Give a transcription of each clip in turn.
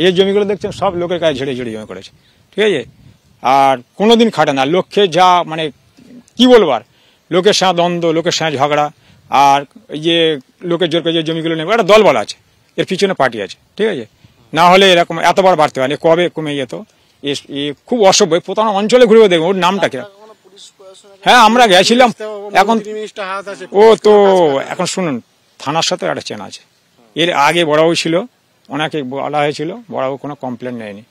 এই জমিগুলো দেখছেন সব লোকের কাছে ঝেড়ে ঝেড়ে জমি করেছে, ঠিক আছে। আর কোনোদিন খাটে না, লক্ষ্যে যা মানে কি বলবার, লোকের সাথে দ্বন্দ্ব, লোকের সাথে ঝগড়া, আর এই যে লোকের জোর করে যে জমিগুলো নেবে একটা দলবল আছে, এর পিছনে পার্টি আছে, ঠিক আছে। না হলে এরকম এতবার বাড়তে পারে, কবে কমে যেত। এ খুব অসভ্য, প্রধান অঞ্চলে ঘুরে দেখবো ওর নামটা কি। হ্যাঁ আমরা গেছিলাম, এখন ও তো এখন শুনুন থানার সাথে একটা চেনা আছে। এর আগে বড়বাবু ছিল, ওনাকে বলা হয়েছিল, বড়বাবু কোনো কমপ্লেন নেয়নি।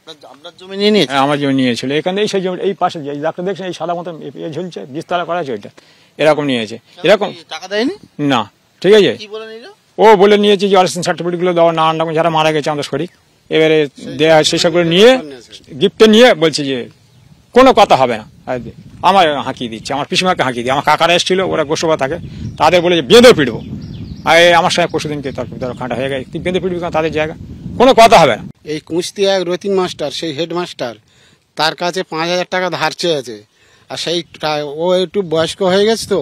আমার জমি নিয়েছিল এখানে, এই সেই জমি এই পাশে যে ডাক্তার দেখছেন এই সাদা মতো ঝুলছে, বিস্তারা করা আছে ওইটা, এরকম নিয়েছে। এরকম টাকা দেয়নি না, ঠিক আছে। ও বলে নিয়েছে যে অরিজিনাল সার্টিফিকেটগুলো দেওয়া, নানান রকম যারা মারা গেছে আমাদের শরীর, এবারে দেওয়া হয় সেসবগুলো নিয়ে গিফটে নিয়ে বলছে যে কোনো কথা হবে না। আমার হাঁকিয়ে দিচ্ছে, আমার পিসিমাকে হাঁকিয়ে দিয়ে, আমার কাকারা এসেছিল, ওরা গোসবা থাকে, তাদের বলে যে বেঁধে পিটবো। আর আমার সঙ্গে পরশুদিনকে ধরো খাঁটা হয়ে গেছে, তুই বেঁধে পিটবি তাদের জায়গা, কোনো কথা হবে না। এই কুস্তি এক রতিন মাস্টার, সেই হেডমাস্টার, তার কাছে 5,000 টাকা ধার চেয়েছে। আর সেই ও একটু বয়স্ক হয়ে গেছে তো,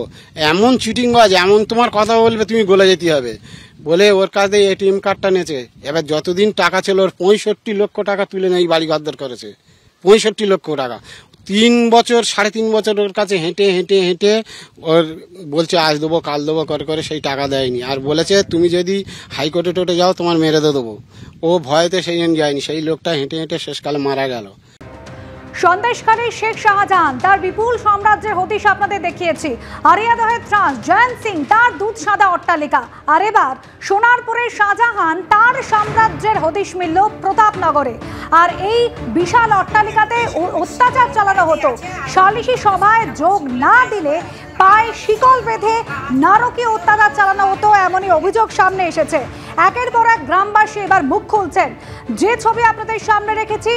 এমন চিটিংবাজ, এমন তোমার কথা বলবে তুমি গলে যেতে হবে বলে ওর কাছে এটিএম কার্ডটা নিয়েছে। এবার যতদিন টাকা ছিল ওর 65 লক্ষ টাকা তুলে নেই, বাড়ি ঘরদর করেছে 65 লক্ষ টাকা। 3 বছর 3.5 বছর ওর কাছে হেঁটে হেঁটে হেঁটে ওর বলছে আজ দেবো কাল দেবো করে করে সেই টাকা দেয়নি। আর বলেছে তুমি যদি হাইকোর্টে টোটে যাও তোমার মেরে দেবো। ও ভয়েতে সেই জন্য যায়নি, সেই লোকটা হেঁটে হেঁটে শেষকালে মারা গেল। সন্দেশখালী শেখ শাহজাহান তার বিপুল সাম্রাজ্যের হদিশ আপনাদের দেখিয়েছি। আরিয়াদহের ত্রাস জয়ন্ত সিং তার দুধ সাদা অট্টালিকা, আর এবার সোনারপুরের শাহজাহান তার সাম্রাজ্যের হদিশ মিলল প্রতাপনগরে। আর এই বিশাল অট্টালিকাতে অত্যাচার চালানো হতো, সালিশি সভায় যোগ না দিলে পায়ে শিকল বেঁধে নারকীয় অত্যাচার চালানো হতো, এমনই অভিযোগ সামনে এসেছে। একের পর এক গ্রামবাসী এবার মুখ খুলছেন। যে ছবি আপনাদের সামনে রেখেছি,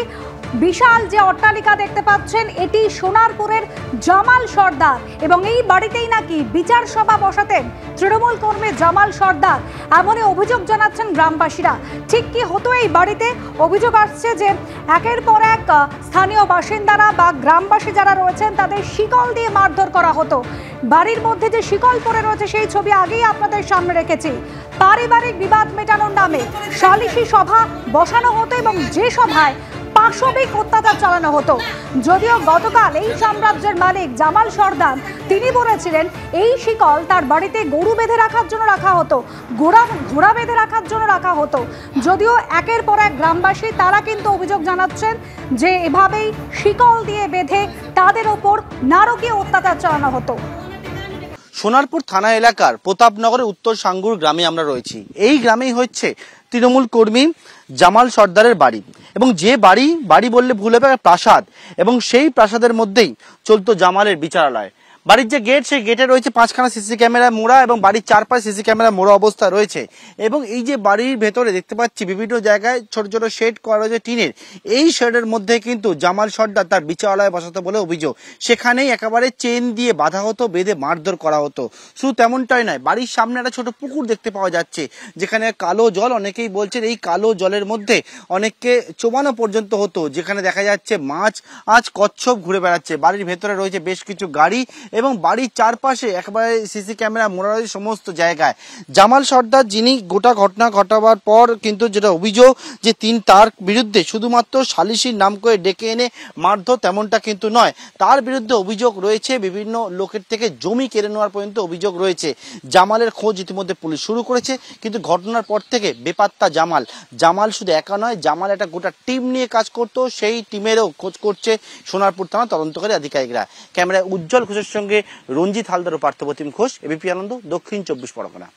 বিশাল যে অট্টালিকা দেখতে পাচ্ছেন, এটি সোনারপুরের জামাল সর্দার, এবং এই বাড়িতেই নাকি বিচার সভা বসাতেন তৃণমূল কর্মী জামাল সর্দার, এমনই অভিযোগ জানাচ্ছেন গ্রামবাসীরা। ঠিক কি হতো এই বাড়িতে? অভিযোগ আসছে যে একের পর এক স্থানীয় বাসিন্দারা বা গ্রামবাসী যারা রয়েছেন তাদের শিকল দিয়ে মারধর করা হতো। বাড়ির মধ্যে যে শিকল পড়ে রয়েছে সেই ছবি আগেই আপনাদের সামনে রেখেছি। পারিবারিক বিবাদ মেটানোর নামে সালিশি সভা বসানো হতো, এবং যে সভায় পাশবিক অত্যাচার চালানো হতো। যদিও গতকাল এই সাম্রাজ্যের মালিক জামাল সর্দার তিনি বলেছিলেন এই শিকল তার বাড়িতে গরু বেঁধে রাখার জন্য রাখা হতো, ঘোড়া বেঁধে রাখার জন্য রাখা হতো। যদিও একের পর এক গ্রামবাসী তারা কিন্তু অভিযোগ জানাচ্ছেন যে এভাবেই শিকল দিয়ে বেঁধে তাদের ওপর নারকীয় অত্যাচার চালানো হতো। সোনারপুর থানা এলাকার প্রতাপনগরের উত্তর সাঙ্গুর গ্রামে আমরা রয়েছি। এই গ্রামেই হচ্ছে তৃণমূল কর্মী জামাল সর্দারের বাড়ি, এবং যে বাড়ি বললে ভুল হবে, প্রাসাদ, এবং সেই প্রাসাদের মধ্যেই চলতো জামালের বিচারালয়। বাড়ির যে গেট, সেই গেটে রয়েছে 5খানা সিসি ক্যামেরা মোড়া, এবং বাড়ির চারপাশে সিসি ক্যামেরা মোড়া অবস্থা রয়েছে। এবং এই যে বাড়ির ভেতরে দেখতে পাচ্ছি বিভিন্ন জায়গায় ছোট ছোট শেড করা রয়েছে টিনের, এই শেডের মধ্যে কিন্তু জামাল সর্দার তার বিচারালয় বসাতো বলে অভিযোগ। সেখানেই একেবারে চেন দিয়ে বাঁধা হতো, বেঁধে মারধর করা হতো। শুধু তেমনটাই নয়, বাড়ির সামনে একটা ছোট পুকুর দেখতে পাওয়া যাচ্ছে, যেখানে কালো জল, অনেকেই বলছেন এই কালো জলের মধ্যে অনেককে চোবানো পর্যন্ত হতো, যেখানে দেখা যাচ্ছে মাছ কচ্ছপ ঘুরে বেড়াচ্ছে। বাড়ির ভেতরে রয়েছে বেশ কিছু গাড়ি, এবং বাড়ির চারপাশে একেবারে সিসি ক্যামেরা মোড়া রয়েছে সমস্ত জায়গায়। জামাল সর্দার যিনি গোটা ঘটনা ঘটাবার পর কিন্তু যেটা অভিযোগ যে তার বিরুদ্ধে শুধুমাত্র সালিশির নাম করে ডেকে এনে মারধর, তেমনটা কিন্তু নয়। তার বিরুদ্ধে অভিযোগ রয়েছে বিভিন্ন লোকের থেকে জমি কেড়ে নেওয়ার পর্যন্ত অভিযোগ রয়েছে। জামালের খোঁজ ইতিমধ্যে পুলিশ শুরু করেছে, কিন্তু ঘটনার পর থেকে বেপাত্তা জামাল শুধু একা নয়, জামাল একটা গোটা টিম নিয়ে কাজ করতো, সেই টিমেরও খোঁজ করছে সোনারপুর থানা তদন্তকারী আধিকারিকরা। ক্যামেরায় উজ্জ্বল ঘোষের সঙ্গে রঞ্জিত হালদার ও পার্থপ্রতিম ঘোষ, এবিপি আনন্দ, দক্ষিণ 24 পরগনা।